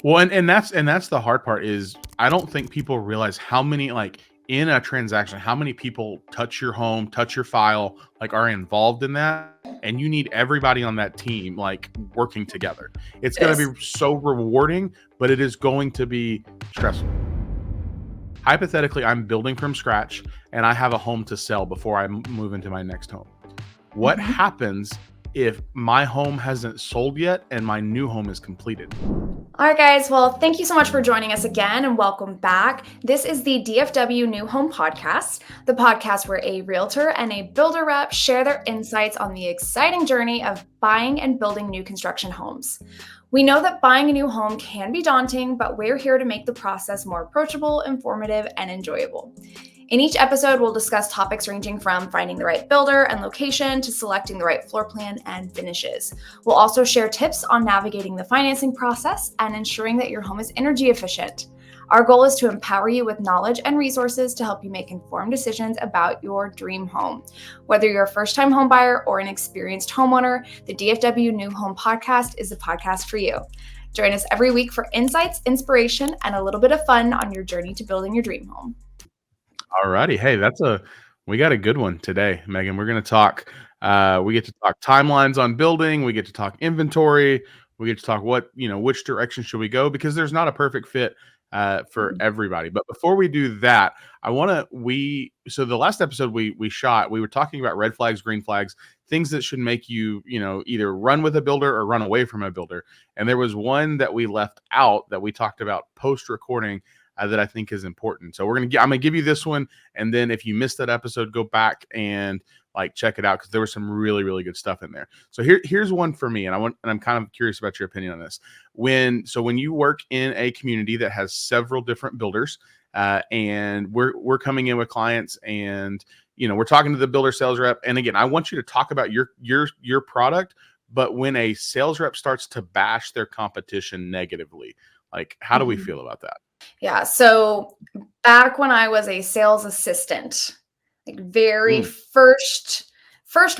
Well, and that's the hard part is I don't think people realize how many like in a transaction, how many people touch your home, touch your file, like are involved in that. And you need everybody on that team like working together. It's It going to is. be so rewarding, but it is going to be stressful. Hypothetically, I'm building from scratch and I have a home to sell before I move into my next home. What Mhm. happens if my home hasn't sold yet and my new home is completed? All right, guys. Well, thank you so much for joining us again and welcome back. This is the DFW New Home Podcast, the podcast where a realtor and a builder rep share their insights on the exciting journey of buying and building new construction homes. We know that buying a new home can be daunting, but we're here to make the process more approachable, informative, and enjoyable. In each episode, we'll discuss topics ranging from finding the right builder and location to selecting the right floor plan and finishes. We'll also share tips on navigating the financing process and ensuring that your home is energy efficient. Our goal is to empower you with knowledge and resources to help you make informed decisions about your dream home. Whether you're a first-time home buyer or an experienced homeowner, the DFW New Home Podcast is the podcast for you. Join us every week for insights, inspiration, and a little bit of fun on your journey to building your dream home. All righty. Hey, we got a good one today, Megan. We're going to talk, we get to talk timelines on building. We get to talk inventory. We get to talk which direction should we go? Because there's not a perfect fit for everybody. But before we do that, so the last episode we shot, we were talking about red flags, green flags, things that should make you, either run with a builder or run away from a builder. And there was one that we left out that we talked about post recording that I think is important. So I'm gonna give you this one, and then if you missed that episode, go back and like check it out because there was some really really good stuff in there. So here's one for me, and I'm kind of curious about your opinion on this. When you work in a community that has several different builders, and we're coming in with clients, and we're talking to the builder sales rep, and again, I want you to talk about your product, but when a sales rep starts to bash their competition negatively, like how do we feel about that? Yeah. So back when I was a sales assistant, like very first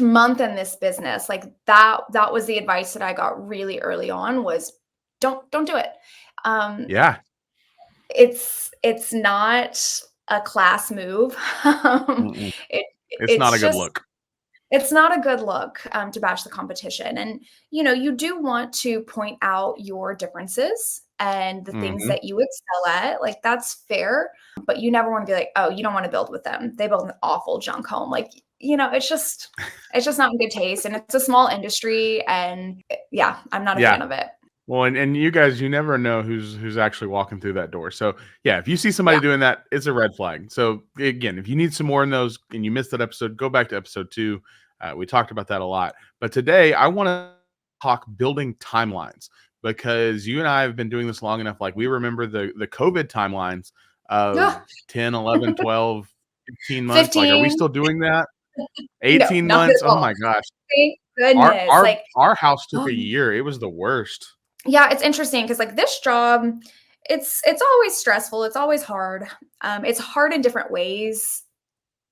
month in this business, like that was the advice that I got really early on was don't do it. Um, Yeah. it's not a class move. Mm-mm. it It's not it's a good just look. it's not a good look to bash the competition. And, you do want to point out your differences and the things Mhm. that you excel at. Like, that's fair. But you never want to be like, oh, you don't want to build with them. They build an awful junk home. Like, it's just not in good taste. And it's a small industry. And yeah, I'm not a Yeah. fan of it. Well, and you guys, you never know who's actually walking through that door. So yeah, if you see Yeah. somebody doing that, it's a red flag. So again, if you need some more in those and you missed that episode, go back to episode 2. We talked about that a lot. But today I want to talk building timelines because you and I have been doing this long enough. Like we remember the COVID timelines of Yeah. 10, 11, 12, 15 months. Like, are we 15. still doing that? No, 18 not at months. Oh all. my gosh. Thank Our goodness. our Like, our house took a year. It was the worst. yeah, it's interesting because like this job, it's always stressful. It's always hard. It's hard in different ways.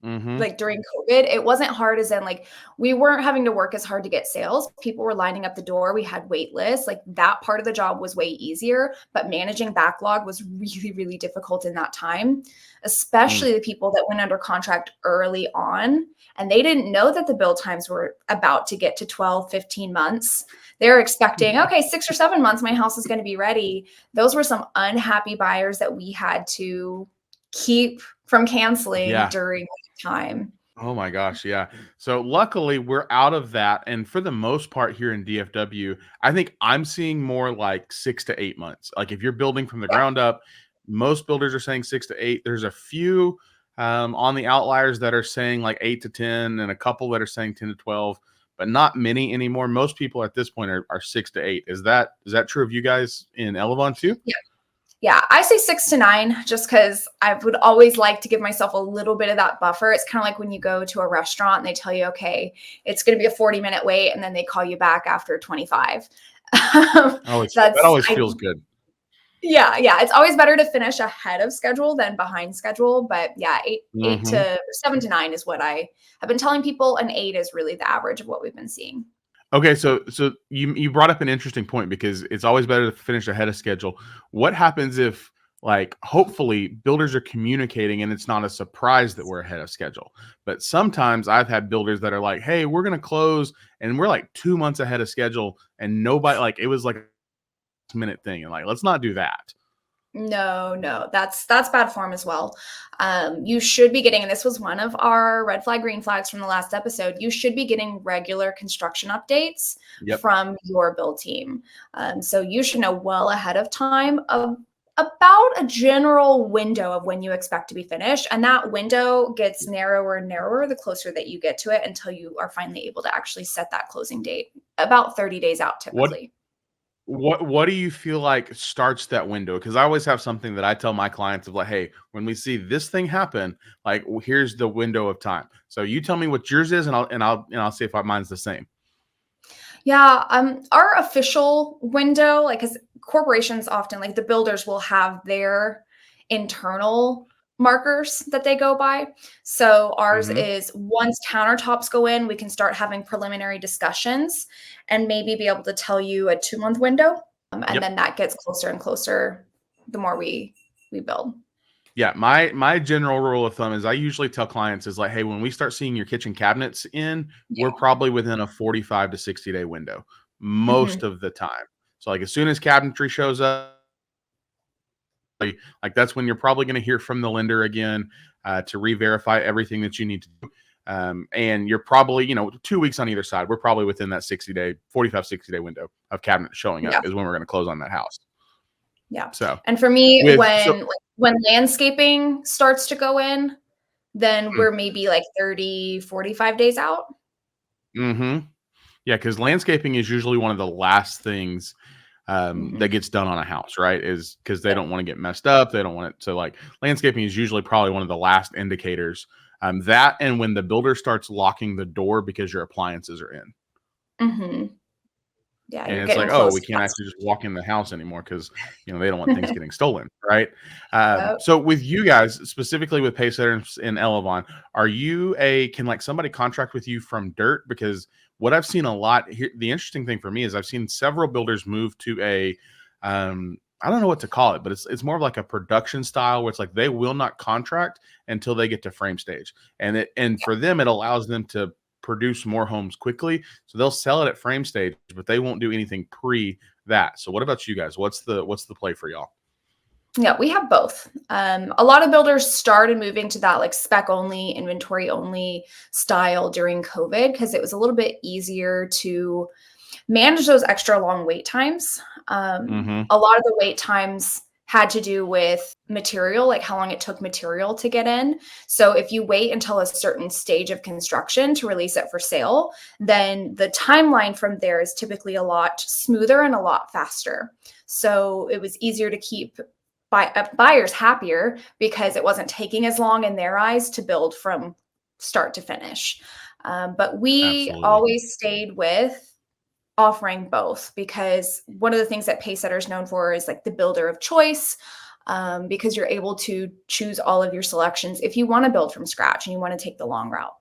Mhm. Like during COVID, it wasn't hard as in like we weren't having to work as hard to get sales. People were lining up the door. We had wait lists. Like that part of the job was way easier, but managing backlog was really, really difficult in that time, Mm. especially the people that went under contract early on. And they didn't know that the build times were about to get to 12, 15 months. They're expecting, okay, 6 or 7 months, my house is going to be ready. Those were some unhappy buyers that we had to keep from canceling Yeah. during time. Oh my gosh, yeah. So luckily we're out of that, and for the most part here in DFW, I think I'm seeing more like 6 to 8 months. Like if you're building from the Yeah. ground up, most builders are saying 6 to 8. There's a few on the outliers that are saying like 8 to 10 and a couple that are saying 10 to 12, but not many anymore. Most people at this point are 6 to 8. Is that true of you guys in Elevon too? Yeah. Yeah. I say 6 to 9 just because I would always like to give myself a little bit of that buffer. It's kind of like when you go to a restaurant and they tell you, okay, it's going to be a 40-minute wait. And then they call you back after 25. That That's, always feels good. yeah. Yeah. It's always better to finish ahead of schedule than behind schedule. But yeah, eight Mhm. to 7 to 9 is what I have been telling people. And 8 is really the average of what we've been seeing. Okay, so you brought up an interesting point because it's always better to finish ahead of schedule. What happens if, like, hopefully builders are communicating and it's not a surprise that we're ahead of schedule? But sometimes I've had builders that are like, "Hey, we're going to close," and we're like 2 months ahead of schedule, and nobody, like, it was like a minute thing, and like, let's not do that. No, no, that's bad form as well. You should be getting, and this was one of our red flag, green flags from the last episode. You should be getting regular construction updates Yep. from your build team. So you should know well ahead of time of about a general window of when you expect to be finished, and that window gets narrower and narrower the closer that you get to it until you are finally able to actually set that closing date. About 30 days out, What typically. what do you feel like starts that window? Because I always have something that I tell my clients of like, hey, when we see this thing happen, like, here's the window of time. So you tell me what yours is, and I'll see if mine's the same. Yeah, our official window, like, because corporations often, like the builders, will have their internal markers that they go by. So ours Hmm. is once countertops go in, we can start having preliminary discussions and maybe be able to tell you a 2-month window. And Yep. then that gets closer and closer the more we build. Yeah. My general rule of thumb is I usually tell clients is like, hey, when we start seeing your kitchen cabinets in, we're Yeah. probably within a 45 to 60-day window most Hmm. of the time. So like as soon as cabinetry shows up, like that's when you're probably going to hear from the lender again to re-verify everything that you need to do. And you're probably, 2 weeks on either side. We're probably within that 60-day, 45, 60-day window of cabinets showing up Yeah. is when we're going to close on that house. Yeah. So And for me, with so when landscaping starts to go in, then mm, we're maybe like 30, 45 days out. mm-hmm. Yeah, because landscaping is usually one of the last things that Mhm. gets done on a house, right? Is because they Yep. don't want to get messed up. They don't want it to, like, landscaping is usually probably one of the last indicators. That and when the builder starts locking the door because your appliances are in. Mhm. Yeah, And you're it's getting like, oh, close we can't fast. actually just walk in the house anymore because they don't want things getting stolen, right? Yep. So with you guys, specifically with Pacesetters in Elevon, are you can, like, somebody contract with you from dirt? Because what I've seen a lot here, the interesting thing for me is I've seen several builders move to I don't know what to call it, but it's more of like a production style where it's like they will not contract until they get to frame stage, and for them it allows them to produce more homes quickly, so they'll sell it at frame stage, but they won't do anything pre that. So what about you guys? What's the play for y'all? Yeah, we have both. A lot of builders started moving to that like spec only, inventory only style during COVID because it was a little bit easier to manage those extra long wait times. Mhm. A lot of the wait times had to do with material, like how long it took material to get in. So if you wait until a certain stage of construction to release it for sale, then the timeline from there is typically a lot smoother and a lot faster. So it was easier to keep buyers happier because it wasn't taking as long in their eyes to build from start to finish. But we Absolutely. always stayed with offering both because one of the things that Pacesetter is known for is like the builder of choice, because you're able to choose all of your selections if you want to build from scratch and you want to take the long route.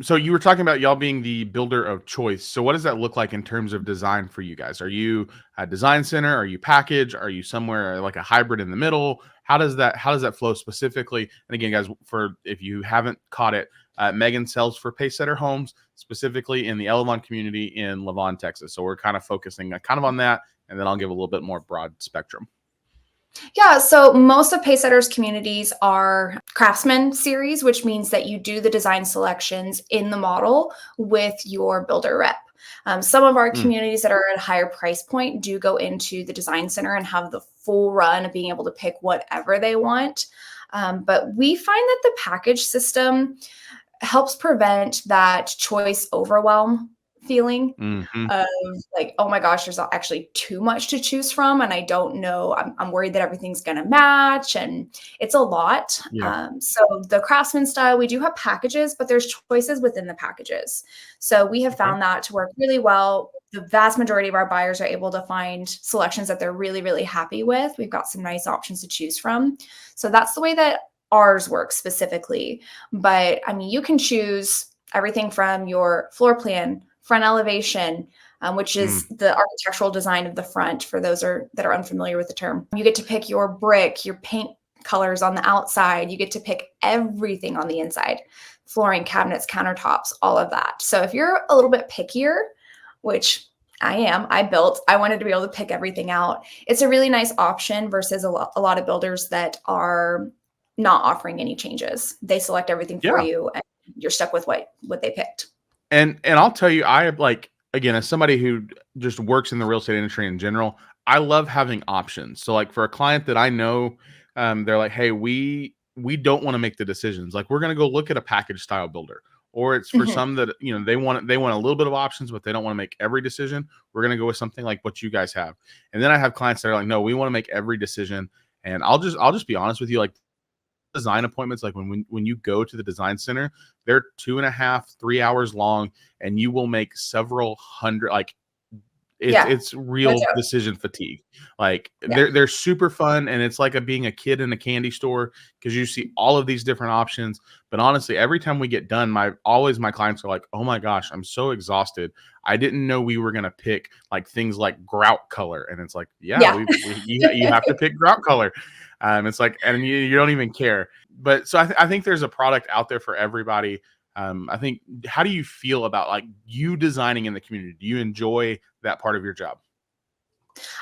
So you were talking about y'all being the builder of choice. So what does that look like in terms of design for you guys? Are you a design center? Are you package? Are you somewhere like a hybrid in the middle? How does that flow specifically? And again, guys, for if you haven't caught it, Megan sells for Pacesetter Homes, specifically in the Elevon community in Lavon, Texas. So we're kind of focusing kind of on that, and then I'll give a little bit more broad spectrum. Yeah, so most of Pacesetter's communities are craftsman series, which means that you do the design selections in the model with your builder rep. Some of our Mm, communities that are at a higher price point do go into the design center and have the full run of being able to pick whatever they want. But we find that the package system helps prevent that choice overwhelm feeling mhm. of like, oh my gosh, there's actually too much to choose from. And I don't know, I'm worried that everything's going to match. And it's a lot. Yeah. So the craftsman style, we do have packages, but there's choices within the packages. So we have Okay. found that to work really well. The vast majority of our buyers are able to find selections that they're really, really happy with. We've got some nice options to choose from. So that's the way that ours works specifically. But I mean, you can choose everything from your floor plan front elevation, which is Mm, the architectural design of the front for those that are unfamiliar with the term. You get to pick your brick, your paint colors on the outside. You get to pick everything on the inside, flooring, cabinets, countertops, all of that. So if you're a little bit pickier, which I am, I wanted to be able to pick everything out. It's a really nice option versus a lot of builders that are not offering any changes. They select everything for yeah. you and you're stuck with what they picked. And I'll tell you, I have like again, as somebody who just works in the real estate industry in general, I love having options. So like for a client that I know, they're like, hey, we don't want to make the decisions. Like we're gonna go look at a package style builder. Or it's for Mhm. some that they want a little bit of options, but they don't want to make every decision. We're gonna go with something like what you guys have. And then I have clients that are like, no, we want to make every decision. And I'll just be honest with you, like design appointments, like when you go to the design center, they're 2.5 3 hours long, and you will make several hundred, like it's Yeah. it's No real joke. decision fatigue. Like Yeah. they're super fun, and it's like being a kid in a candy store because you see all of these different options. But honestly, every time we get done, my clients are like, "Oh my gosh, I'm so exhausted. I didn't know we were gonna pick like things like grout color." And it's like, yeah, Yeah. you have to pick grout color. It's like, and you don't even care. But so I think there's a product out there for everybody. I think, how do you feel about like you designing in the community? Do you enjoy that part of your job?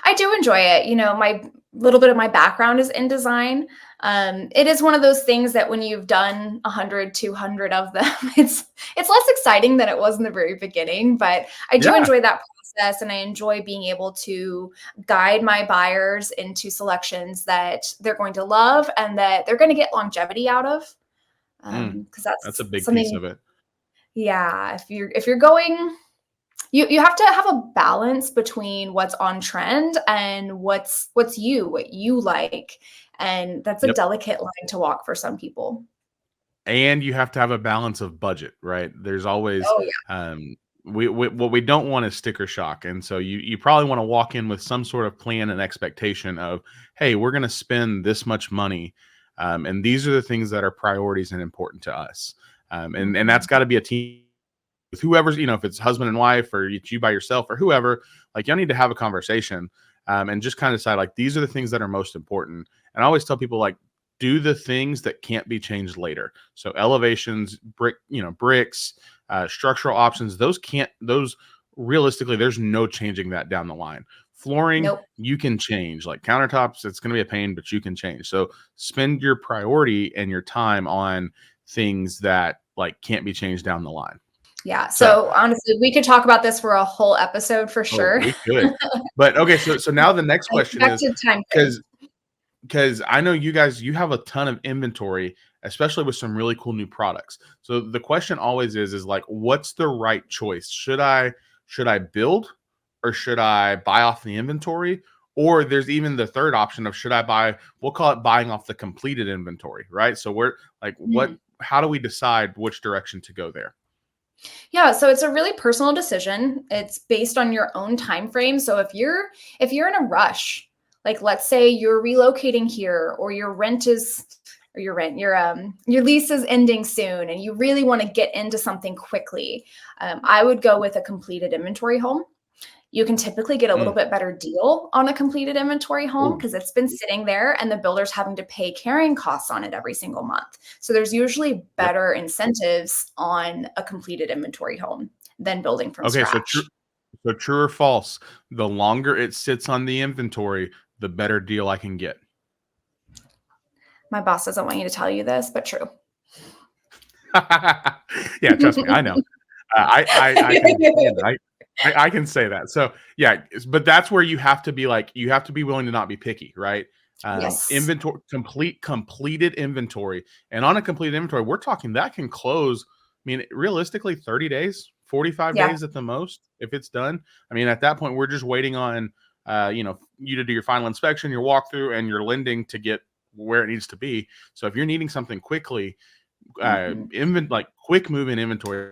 I do enjoy it. My little bit of my background is in design. It is one of those things that when you've done 100, 200 of them, it's less exciting than it was in the very beginning. But I do Yeah. enjoy that process, and I enjoy being able to guide my buyers into selections that they're going to love and that they're going to get longevity out of. Mm, Because that's a that's big piece something. of it. Yeah, if you're going you have to have a balance between what's on trend and what you like, and that's a Yep. delicate line to walk for some people. And you have to have a balance of budget, right? There's always Oh, yeah. we what we don't want is sticker shock. And so you probably want to walk in with some sort of plan and expectation of, hey, we're going to spend this much money, and these are the things that are priorities and important to us. And that's Mhm. got to be a team with whoever's, if it's husband and wife or it's you by yourself or whoever. Like y'all need to have a conversation, and just kind of decide like these are the things that are most important. And I always tell people like, do the things that can't be changed later. So elevations, bricks, structural options, those realistically, there's no changing that down the line. Flooring, Nope. you can change. Like countertops, it's going to be a pain, but you can change. So spend your priority and your time on things that like can't be changed down the line. Yeah, So, so honestly, we could talk about this for a whole episode for oh, sure. we could. But okay, so now the next question Back is, to time frame. because I know you guys, you have a ton of inventory, especially with some really cool new products. So the question always is like, what's the right choice? Should I build, or should I buy off the inventory? Or there's even the third option of, should I buy, we'll call it buying off the completed inventory, right? So we're like, Mhm. how do we decide which direction to go there? Yeah, so it's a really personal decision. It's based on your own time frame. So if you're in a rush, like let's say you're relocating here or your lease is ending soon and you really want to get into something quickly, I would go with a completed inventory home. You can typically get a little Mm. bit better deal on a completed inventory home Oh, because it's been sitting there and the builder's having to pay carrying costs on it every single month. So there's usually yep. better incentives on a completed inventory home than building from Okay, scratch. so true or false? The longer it sits on the inventory, the better deal I can get. My boss doesn't want you to tell you this, but true. Yeah, trust me, I know. I can, I can say that. So yeah, but that's where you have to be like, you have to be willing to not be picky, right? Yes. Inventory, completed inventory, and on a completed inventory, we're talking that can close. I mean, realistically, 30 days, 45 Yeah. days at the most, if it's done. I mean, at that point, we're just waiting on, you to do your final inspection, your walkthrough, and your lending to get where it needs to be. So if you're needing something quickly, Mhm. like quick move in inventory,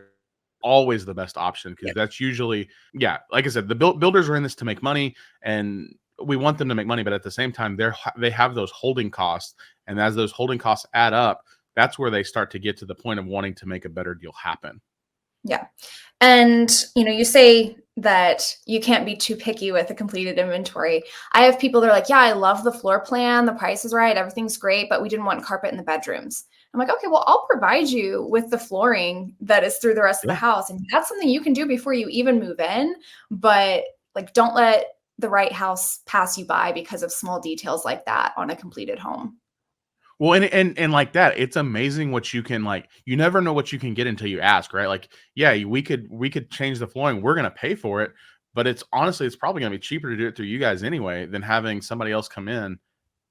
always the best option, because Yep. that's usually, yeah, like I said, the builders are in this to make money, and we want them to make money, but at the same time, they have those holding costs, and as those holding costs add up, that's where they start to get to the point of wanting to make a better deal happen. Yeah. And, you say that you can't be too picky with a completed inventory. I have people that are like, yeah, I love the floor plan, the price is right, everything's great, but we didn't want carpet in the bedrooms. I'm like, okay, well, I'll provide you with the flooring that is through the rest of the Yeah. house. And that's something you can do before you even move in. But like, don't let the right house pass you by because of small details like that on a completed home. Well, and like that, it's amazing what you can like. You never know what you can get until you ask, right? Like, yeah, we could change the flooring. We're gonna pay for it, but it's honestly it's probably gonna be cheaper to do it through you guys anyway than having somebody else come in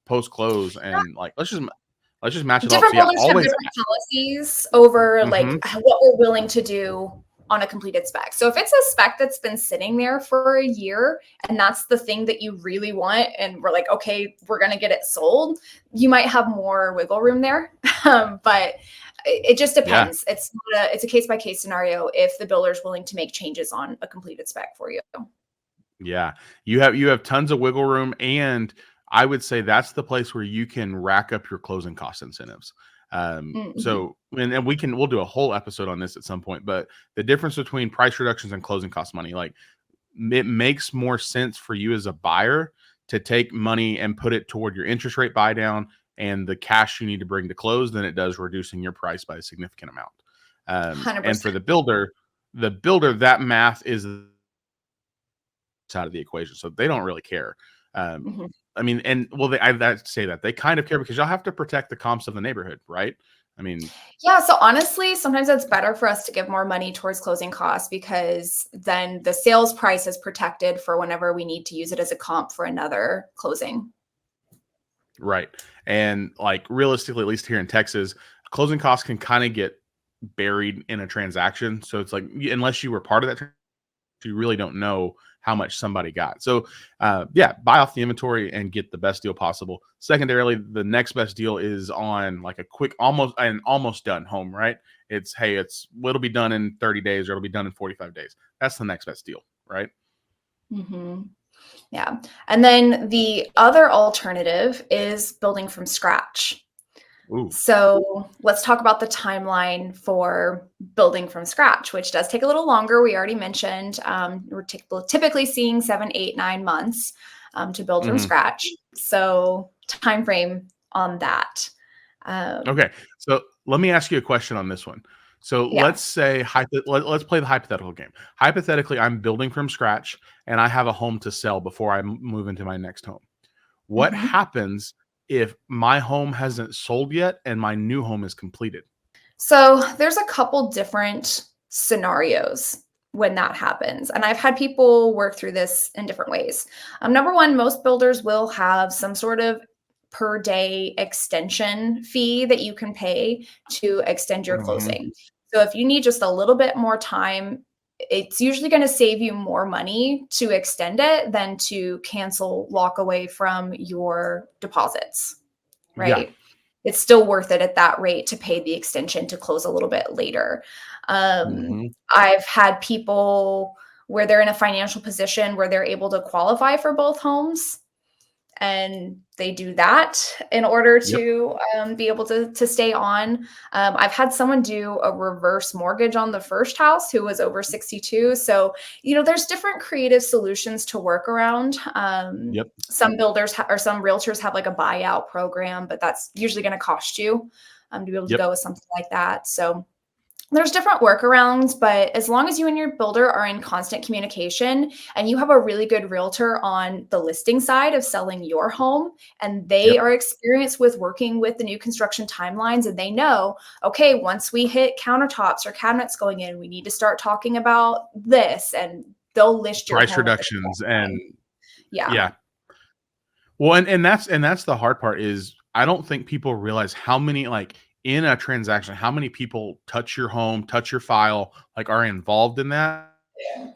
post close and like let's just match it up. Different So yeah, builders have always. different policies over like Hmm. what we're willing to do on a completed spec. So if it's a spec that's been sitting there for a year and that's the thing that you really want and we're like, okay, we're going to get it sold, you might have more wiggle room there. But it just Yeah, depends. It's a case by case scenario if the builder is willing to make changes on a completed spec for you. yeah. You have tons of wiggle room, and I would say that's the place where you can rack up your closing cost incentives. Mm-hmm. So and we'll do a whole episode on this at some point, but the difference between price reductions and closing cost money, like it makes more sense for you as a buyer to take money and put it toward your interest rate buy down and the cash you need to bring to close than it does reducing your price by a significant amount. And for 100%. the builder, that math is out of the equation, so they don't really care. Um, Mhm. I mean, and well, I say that they kind of care because y'all have to protect the comps of the neighborhood, right? I mean, Yeah, so honestly, sometimes it's better for us to give more money towards closing costs because then the sales price is protected for whenever we need to use it as a comp for another closing. right. And like realistically, at least here in Texas, closing costs can kind of get buried in a transaction. So it's like unless you were part of that you really don't know how much somebody got. So, yeah, buy off the inventory and get the best deal possible. Secondarily, the next best deal is on like a quick, almost done home, right? It's hey, it'll be done in 30 days or it'll be done in 45 days. That's the next best deal, right? Hmm. Yeah. And then the other alternative is building from scratch. Ooh. So let's talk about the timeline for building from scratch, which does take a little longer. We already mentioned we're typically seeing 7, 8, 9 months to build from Hmm. scratch. So time frame on that. Um, Okay, so let me ask you a question on this one. So yeah. let's say let's play the hypothetical game. Hypothetically, I'm building from scratch and I have a home to sell before I move into my next home. What Mhm. happens if my home hasn't sold yet and my new home is completed? So there's a couple different scenarios when that happens. And I've had people work through this in different ways. Number one, most builders will have some sort of per day extension fee that you can pay to extend your Mhm. closing. So if you need just a little bit more time, it's usually going to save you more money to extend it than to cancel, walk away from your deposits, Yeah. right? It's still worth it at that rate to pay the extension to close a little bit later. Mhm. I've had people where they're in a financial position where they're able to qualify for both homes and they do that in order Yep. to be able to stay on. I've had someone do a reverse mortgage on the first house who was over 62. So, there's different creative solutions to work around. Yep. Some builders or some realtors have like a buyout program, but that's usually going to cost you to be able to Yep. go with something like that. So, there's different workarounds, but as long as you and your builder are in constant communication and you have a really good realtor on the listing side of selling your home and they Yep. are experienced with working with the new construction timelines and they know, okay, once we hit countertops or cabinets going in, we need to start talking about this and they'll list your Price home at the reductions correct and time. Yeah. yeah. Well, and that's the hard part is I don't think people realize how many like in a transaction, how many people touch your home, touch your file, like are involved in that,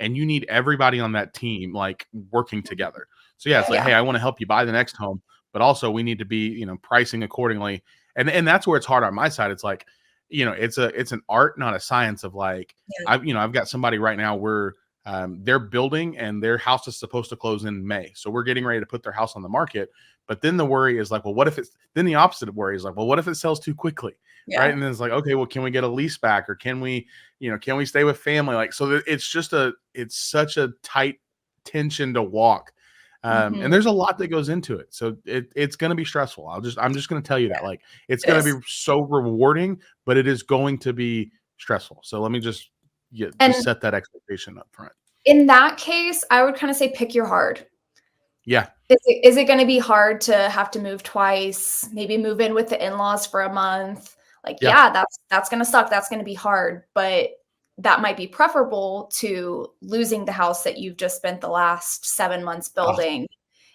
and you need everybody on that team like working together. So yeah, it's like, Yeah. hey, I want to help you buy the next home, but also we need to be, pricing accordingly. And that's where it's hard on my side. It's like, it's an art, not a science of like Yeah. I've got somebody right now where they're building and their house is supposed to close in May. So we're getting ready to put their house on the market. But then the worry is like, well, what if it's then the opposite of worry is like, well, what if it sells too quickly? Right. Yeah. And then it's like, okay, well, can we get a lease back or can we stay with family? Like, so it's such a tight tension to walk. And Mhm. there's a lot that goes into it. So it's going to be stressful. I'm just going to tell you that, like, it's It going to is. be so rewarding, but it is going to be stressful. So let me just And set that expectation up front. in that case, I would kind of say pick your hard. Yeah. Is it gonna be hard to have to move twice, maybe move in with the in-laws for a month? Like, Yeah. yeah, that's gonna suck, that's gonna be hard, but that might be preferable to losing the house that you've just spent the last 7 months A building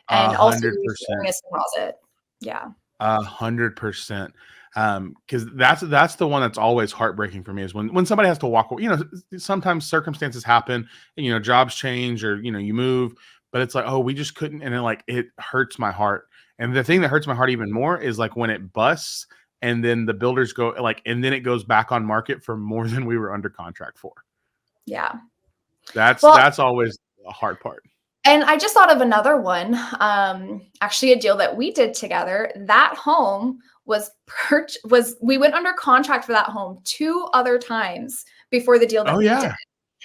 a and also hundred lose your percent. earnest deposit. Yeah. 100%. Because that's the one that's always heartbreaking for me is when somebody has to walk away. Sometimes circumstances happen, and jobs change or you move, but it's like, oh, we just couldn't, and then like it hurts my heart. And the thing that hurts my heart even more is like when it busts, and then the builders go like, and then it goes back on market for more than we were under contract for. Yeah. That's Well, that's always a hard part. and I just thought of another one, actually a deal that we did together. That home was we went under contract for that home 2 other times before the deal that Oh we did. yeah.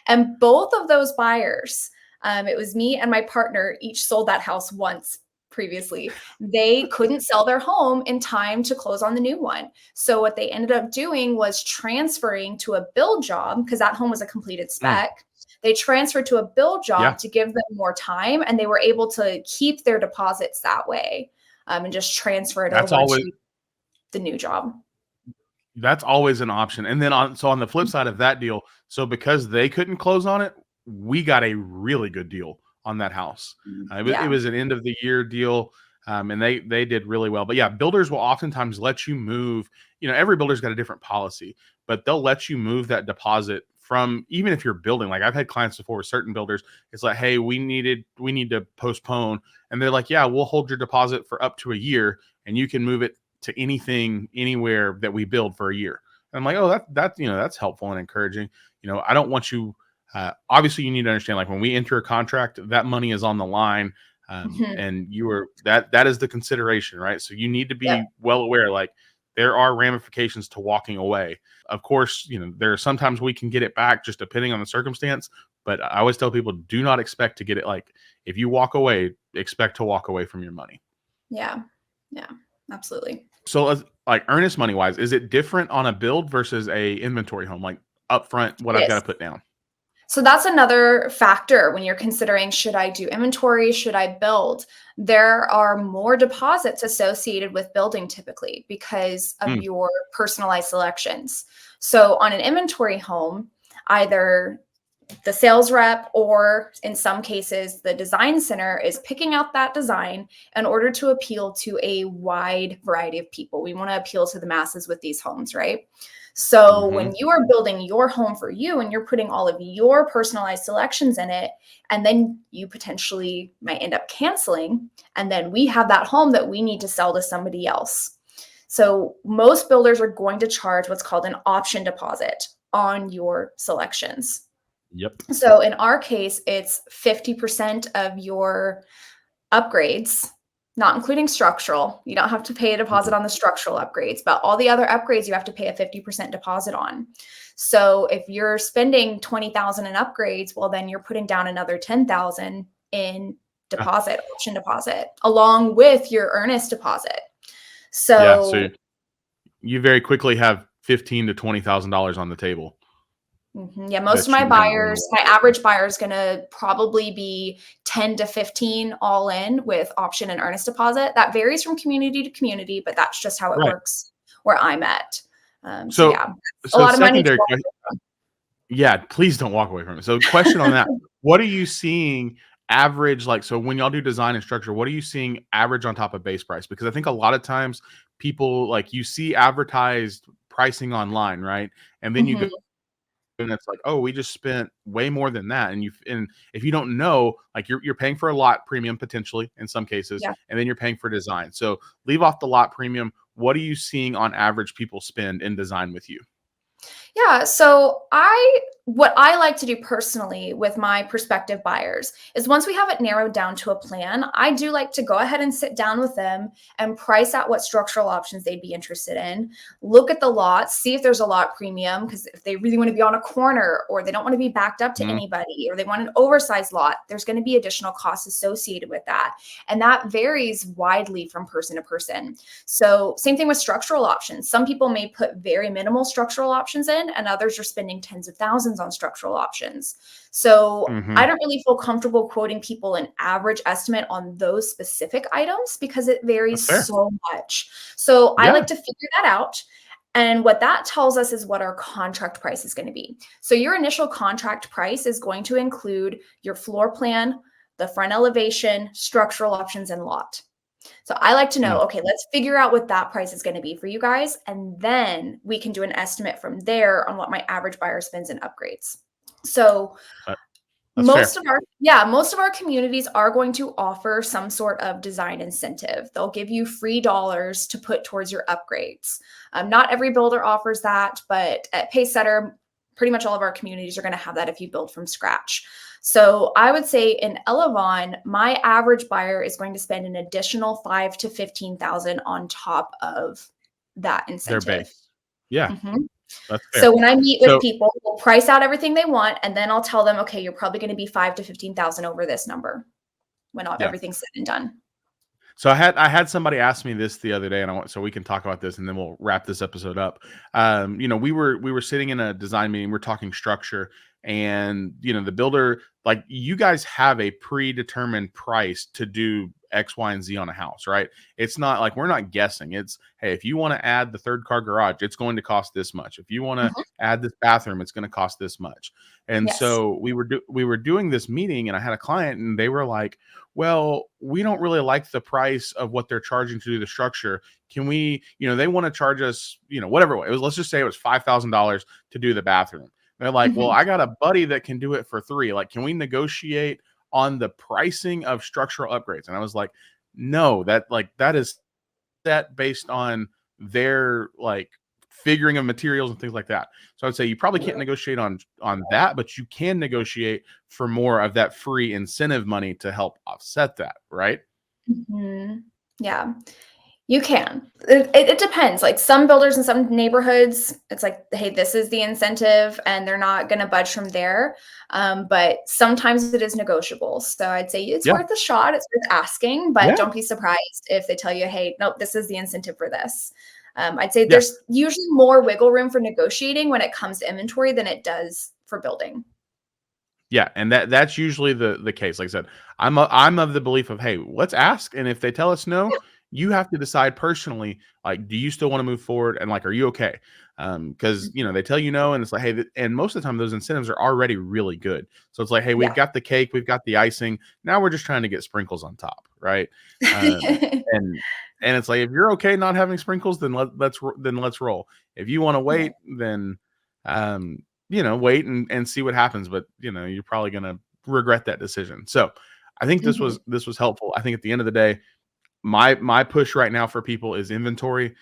And both of those buyers, it was me and my partner each sold that house once previously. They couldn't sell their home in time to close on the new one. So what they ended up doing was transferring to a build job because that home was a completed Mm, spec. They transferred to a build yeah. job to give them more time, and they were able to keep their deposits that way, and just transfer it That's over always to the new job. That's always an option. And then on the flip side of that deal, so because they couldn't close on it, we got a really good deal on that house. It Yeah. was an end of the year deal, and they did really well. But yeah, builders will oftentimes let you move. Every builder's got a different policy, but they'll let you move that deposit from even if you're building. Like I've had clients before with certain builders, it's like, hey, we need to postpone, and they're like, yeah, we'll hold your deposit for up to a year, and you can move it to anything anywhere that we build for a year. And I'm like, oh, that's helpful and encouraging. I don't want you. Obviously, you need to understand, like when we enter a contract, that money is on the line, Mhm. and that is the consideration, right? So you need to Yep. be well aware, like there are ramifications to walking away. Of course, there are sometimes we can get it back just depending on the circumstance. But I always tell people, do not expect to get it. Like if you walk away, expect to walk away from your money. Yeah. Yeah. Absolutely. So, like earnest money wise, is it different on a build versus a inventory home? Like upfront, what It I've got is. to put down. So that's another factor when you're considering, should I do inventory? Should I build? There are more deposits associated with building typically because of Mm, your personalized selections. So on an inventory home, either the sales rep or in some cases the design center is picking out that design in order to appeal to a wide variety of people. We want to appeal to the masses with these homes, right? So hmm. when you are building your home for you and you're putting all of your personalized selections in it, and then you potentially might end up canceling, and then we have that home that we need to sell to somebody else. So most builders are going to charge what's called an option deposit on your selections. Yep. So in our case, it's 50% of your upgrades, not including structural. You don't have to pay a deposit Mhm. on the structural upgrades, but all the other upgrades you have to pay a 50% deposit on. So if you're spending 20,000 in upgrades, well then you're putting down another 10,000 in Yeah. deposit, option deposit, along with your earnest deposit. Yeah. So So you very quickly have $15,000 to $20,000 on the table yeah, most of that my you're going to buyers, walk my away from. average buyer is gonna probably be 10 to 15 all in with option and earnest deposit. That varies from community to community, but that's just how it Right. works where I'm at. So So, yeah, a so lot of money to secondary. walk away Yeah, please don't walk away from it. So, question on that: from. what are you seeing average? Like, so when y'all do design and structure, what are you seeing average on top of base price? Because I think a lot of times people like you see advertised pricing online, right? And then you go Mhm. and it's like, oh, we just spent way more than that. And if you don't know, like you're paying for a lot premium potentially in some cases, Yeah. and then you're paying for design. So leave off the lot premium. What are you seeing on average people spend in design with you? Yeah, what I like to do personally with my prospective buyers is once we have it narrowed down to a plan, I do like to go ahead and sit down with them and price out what structural options they'd be interested in. Look at the lot, see if there's a lot premium, because if they really want to be on a corner or they don't want to be backed up to Mhm. anybody or they want an oversized lot, there's going to be additional costs associated with that. And that varies widely from person to person. So, same thing with structural options. Some people may put very minimal structural options in, and others are spending tens of thousands on structural options. So, I Mhm. don't really feel comfortable quoting people an average estimate on those specific items because it That's varies fair. so much. So, I Yeah. like to figure that out. And what that tells us is what our contract price is going to be. So, your initial contract price is going to include your floor plan, the front elevation, structural options, and lot. So I like to know, Mm. okay, let's figure out what that price is going to be for you guys. And then we can do an estimate from there on what my average buyer spends in upgrades. So That that's fair. most of our communities are going to offer some sort of design incentive. They'll give you free dollars to put towards your upgrades. Not every builder offers that, but at Pacesetter, pretty much all of our communities are going to have that if you build from scratch. So I would say in Elevon, my average buyer is going to spend an additional 5 to 15,000 on top of that Their incentive. base. Yeah, Mhm. that's fair. So when I meet with So people, we'll price out everything they want, and then I'll tell them, okay, you're probably going to be 5 to 15,000 over this number when yeah. everything's said and done. So I had somebody ask me this the other day, and I want so we can talk about this, and then we'll wrap this episode up. We were sitting in a design meeting, we're talking structure, and the builder, like, you guys have a predetermined price to do X, Y, and Z on a house, right? It's not like we're not guessing. It's, hey, if you want to add the third car garage, it's going to cost this much. If you want to Mhm. add this bathroom, it's going to cost this much. And Yes. so we were doing this meeting, and I had a client, and they were like, well, we don't really like the price of what they're charging to do the structure. Can we, they want to charge us, whatever it was, let's just say it was $5,000 to do the bathroom. They're like, well, Mhm. I got a buddy that can do it for 3. Like, can we negotiate on the pricing of structural upgrades? And I was like, no, that is set based on their, like, figuring of materials and things like that. So I'd say you probably can't negotiate on that, but you can negotiate for more of that free incentive money to help offset that, right? Mhm. Yeah. You can. It depends. Like some builders in some neighborhoods, it's like, hey, this is the incentive, and they're not going to budge from there. But sometimes it is negotiable. So I'd say it's Yeah. worth a shot. It's worth asking, but Yeah. don't be surprised if they tell you, hey, nope, this is the incentive for this. I'd say Yeah. there's usually more wiggle room for negotiating when it comes to inventory than it does for building. Yeah, and that's usually the case. Like I said, I'm of the belief of, hey, let's ask, and if they tell us no, you have to decide personally, like, do you still want to move forward, and, like, are you okay? Because they tell you no, and it's like, hey, and most of the time those incentives are already really good. So it's like, hey, we've Yeah. got the cake, we've got the icing. Now we're just trying to get sprinkles on top, right? Um, and and it's like, if you're okay not having sprinkles, then let's roll. If you want to Yeah. wait, then um, wait and see what happens. But you're probably gonna regret that decision. So I think this Mhm. was this was helpful. I think at the end of the day, my push right now for people is inventory.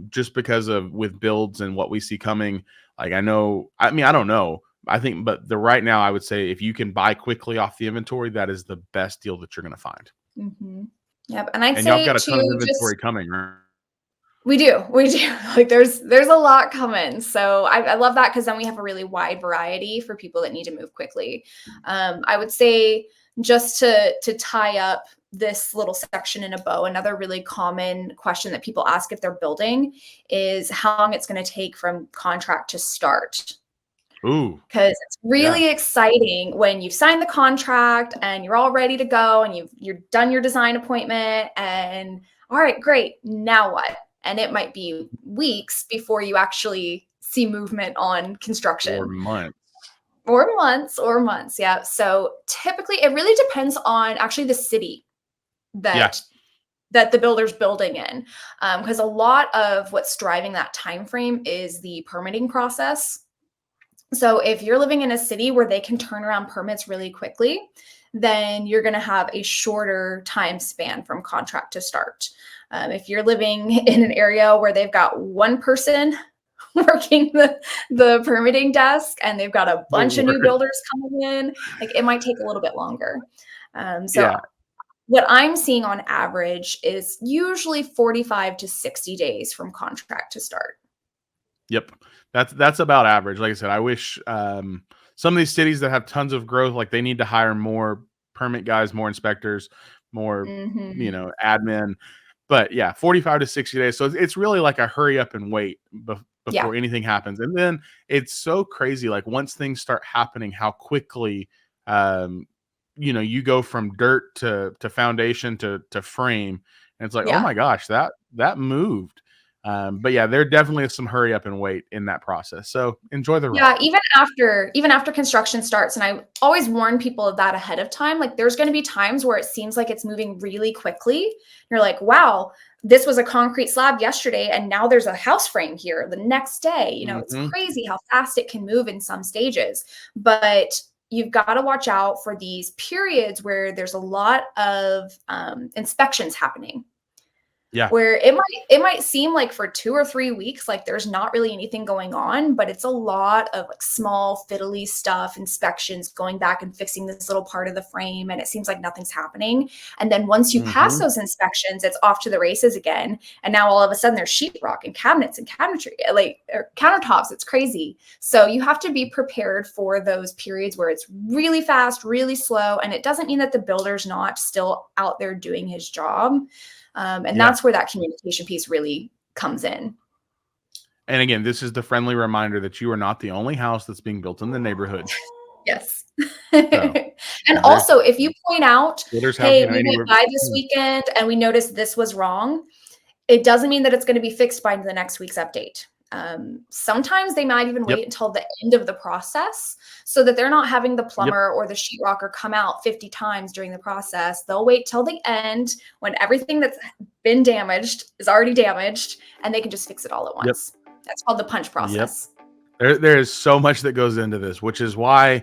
Just because of with builds and what we see coming. Like, I mean, I don't know. I think, but the right now, I would say if you can buy quickly off the inventory, that is the best deal that you're going to find. Mhm. Yep. And I'd And y'all have say got a ton of to just inventory coming, right? we do. Like there's a lot coming. So I love that because then we have a really wide variety for people that need to move quickly. I would say just to tie up this little section in a bow, another really common question that people ask if they're building is how long it's going to take from contract to start. Ooh, Because it's yeah. really exciting when you've signed the contract and you're all ready to go and you're done your design appointment and all right, great. Now what? And it might be weeks before you actually see movement on Or construction months. or months. Yeah. So typically it really depends on actually the city Yeah. that the builder's building in. Because a lot of what's driving that time frame is the permitting process. So if you're living in a city where they can turn around permits really quickly, then you're going to have a shorter time span from contract to start. If you're living in an area where they've got one person working the permitting desk, and they've got a Oh, bunch of new Lord. builders coming in. Like, it might take a little bit longer. So Yeah. what I'm seeing on average is usually 45 to 60 days from contract to start. Yep. That's about average. Like I said, I wish some of these cities that have tons of growth, like they need to hire more permit guys, more inspectors, more, Mhm. admin. But yeah, 45 to 60 days. So it's really like a hurry up and wait Yeah, before anything happens. And then it's so crazy. Like once things start happening, how quickly, um, you go from dirt to foundation to frame. And it's like, oh yeah. my gosh, that moved. But yeah, there definitely is some hurry up and wait in that process. So enjoy the ride. Yeah, even after construction starts, and I always warn people of that ahead of time, like, there's gonna be times where it seems like it's moving really quickly. You're like, "Wow, this was a concrete slab yesterday, and now there's a house frame here the next day." It's Hmm. crazy how fast it can move in some stages, but you've gotta watch out for these periods where there's a lot of, inspections happening. Yeah. Where it might seem like for 2 or 3 weeks, like, there's not really anything going on, but it's a lot of, like, small fiddly stuff, inspections, going back and fixing this little part of the frame, and it seems like nothing's happening, and then once you pass Hmm. those inspections, it's off to the races again, and now all of a sudden there's sheetrock and cabinets and cabinetry, like, or countertops, it's crazy. So you have to be prepared for those periods where it's really fast, really slow, and it doesn't mean that the builder's not still out there doing his job. And Yeah. that's where that communication piece really comes in. And again, this is the friendly reminder that you are not the only house that's being built in the neighborhood. Yes. So And there's also, if you point out, builders have, "Hey, we went anywhere. by this weekend and we noticed this was wrong," it doesn't mean that it's gonna be fixed by the next week's update. Sometimes they might even Yep. wait until the end of the process so that they're not having the Yep. plumber or the sheetrocker come out 50 times during the process. They'll wait till the end when everything that's been damaged is already damaged, and they can just fix it all at Yep. once. That's called the punch Yep. process. There is so much that goes into this, which is Mhm.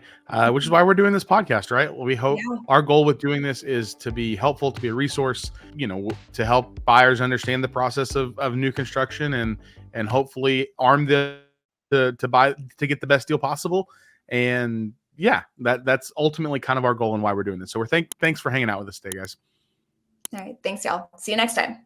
why we're doing this podcast, right? Well, we hope Yeah. our goal with doing this is to be helpful, to be a resource, to help buyers understand the process of new construction and hopefully arm them to buy to get the best deal possible. And yeah, that's ultimately kind of our goal and why we're doing this. So thanks for hanging out with us today, guys. All right. Thanks, y'all. See you next time.